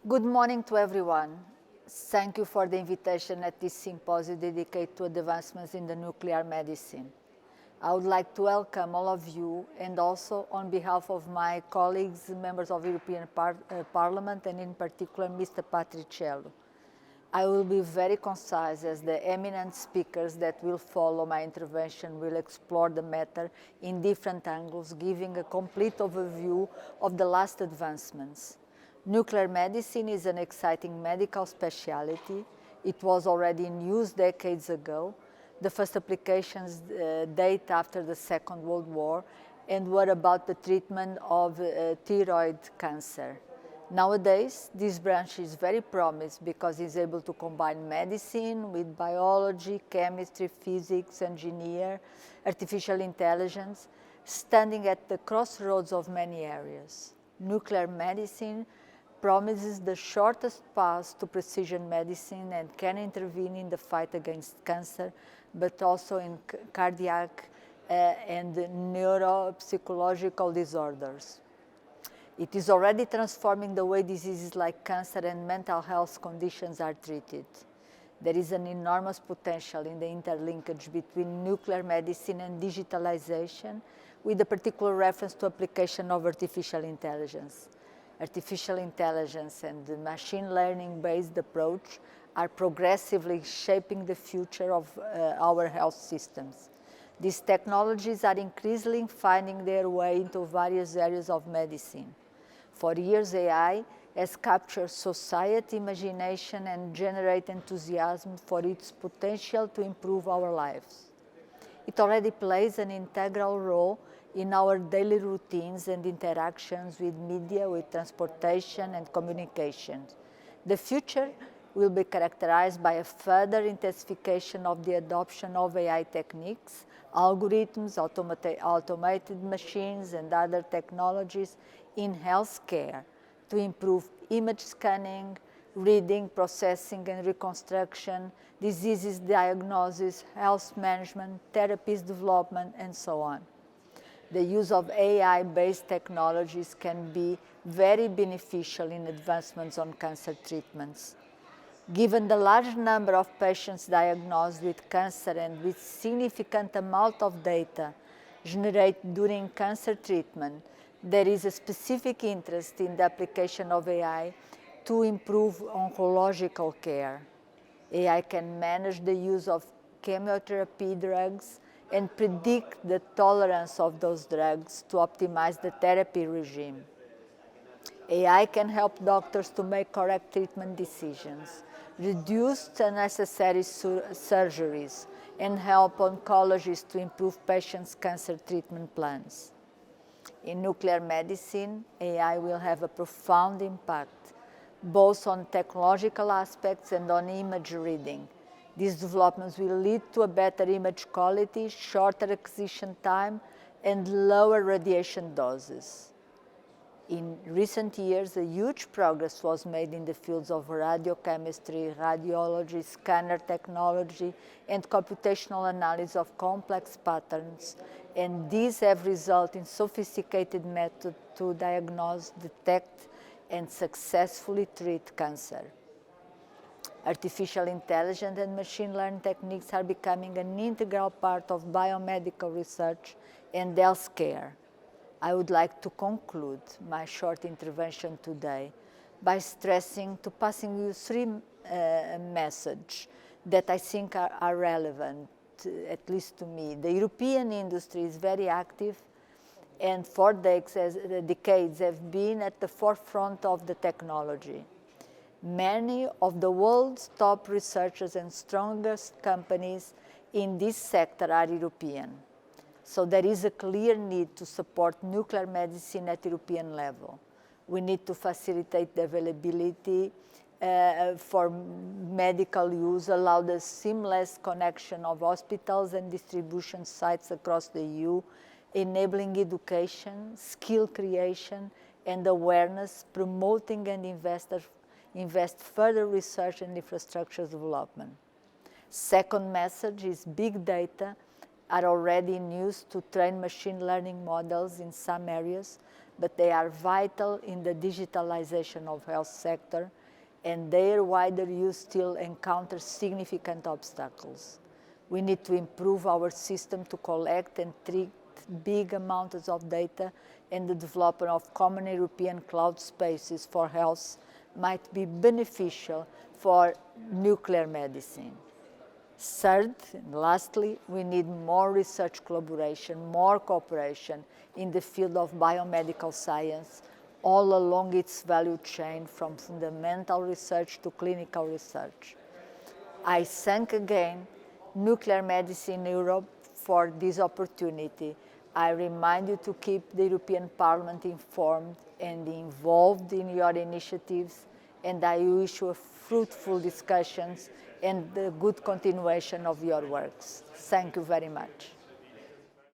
Good morning to everyone. Thank you for the invitation at this symposium dedicated to advancements in the nuclear medicine. I would like to welcome all of you and also on behalf of my colleagues, members of European Parliament and in particular Mr. Patriciello. I will be very concise as the eminent speakers that will follow my intervention will explore the matter in different angles, giving a complete overview of the last advancements. Nuclear medicine is an exciting medical specialty. It was already in use decades ago. The first applications date after the Second World War and were about the treatment of thyroid cancer. Nowadays, this branch is very promising because it's able to combine medicine with biology, chemistry, physics, engineering, artificial intelligence, standing at the crossroads of many areas. Nuclear medicine promises the shortest path to precision medicine and can intervene in the fight against cancer, but also in cardiac and neuropsychological disorders. It is already transforming the way diseases like cancer and mental health conditions are treated. There is an enormous potential in the interlinkage between nuclear medicine and digitalization, with a particular reference to application of artificial intelligence. Artificial intelligence and the machine learning-based approach are progressively shaping the future of our health systems. These technologies are increasingly finding their way into various areas of medicine. For years, AI has captured society imagination and generate enthusiasm for its potential to improve our lives. It already plays an integral role in our daily routines and interactions with media, with transportation and communications. The future will be characterized by a further intensification of the adoption of AI techniques, algorithms, automated machines and other technologies in healthcare to improve image scanning, reading, processing and reconstruction, diseases diagnosis, health management, therapies development, and so on. The use of AI-based technologies can be very beneficial in advancements on cancer treatments. Given the large number of patients diagnosed with cancer and with significant amount of data generated during cancer treatment, there is a specific interest in the application of AI to improve oncological care. AI can manage the use of chemotherapy drugs and predict the tolerance of those drugs to optimize the therapy regime. AI can help doctors to make correct treatment decisions, reduce unnecessary surgeries, and help oncologists to improve patients' cancer treatment plans. In nuclear medicine, AI will have a profound impact, both on technological aspects and on image reading. These developments will lead to a better image quality, shorter acquisition time, and lower radiation doses. In recent years, a huge progress was made in the fields of radiochemistry, radiology, scanner technology, and computational analysis of complex patterns, and these have resulted in sophisticated methods to diagnose, detect, and successfully treat cancer. Artificial intelligence and machine learning techniques are becoming an integral part of biomedical research and healthcare. I would like to conclude my short intervention today by passing you three messages that I think are relevant, at least to me. The European industry is very active and for decades have been at the forefront of the technology. Many of the world's top researchers and strongest companies in this sector are European. So there is a clear need to support nuclear medicine at European level. We need to facilitate the availability for medical use, allow the seamless connection of hospitals and distribution sites across the EU, enabling education, skill creation, and awareness, promoting and invest further research and infrastructure development. Second message is big data are already in use to train machine learning models in some areas, but they are vital in the digitalization of health sector, and their wider use still encounters significant obstacles. We need to improve our system to collect and treat big amounts of data, and the development of common European cloud spaces for health might be beneficial for nuclear medicine. Third, and lastly, we need more research collaboration, more cooperation in the field of biomedical science, all along its value chain from fundamental research to clinical research. I thank again Nuclear Medicine Europe for this opportunity. I remind you to keep the European Parliament informed and involved in your initiatives, and I wish you fruitful discussions and the good continuation of your works. Thank you very much.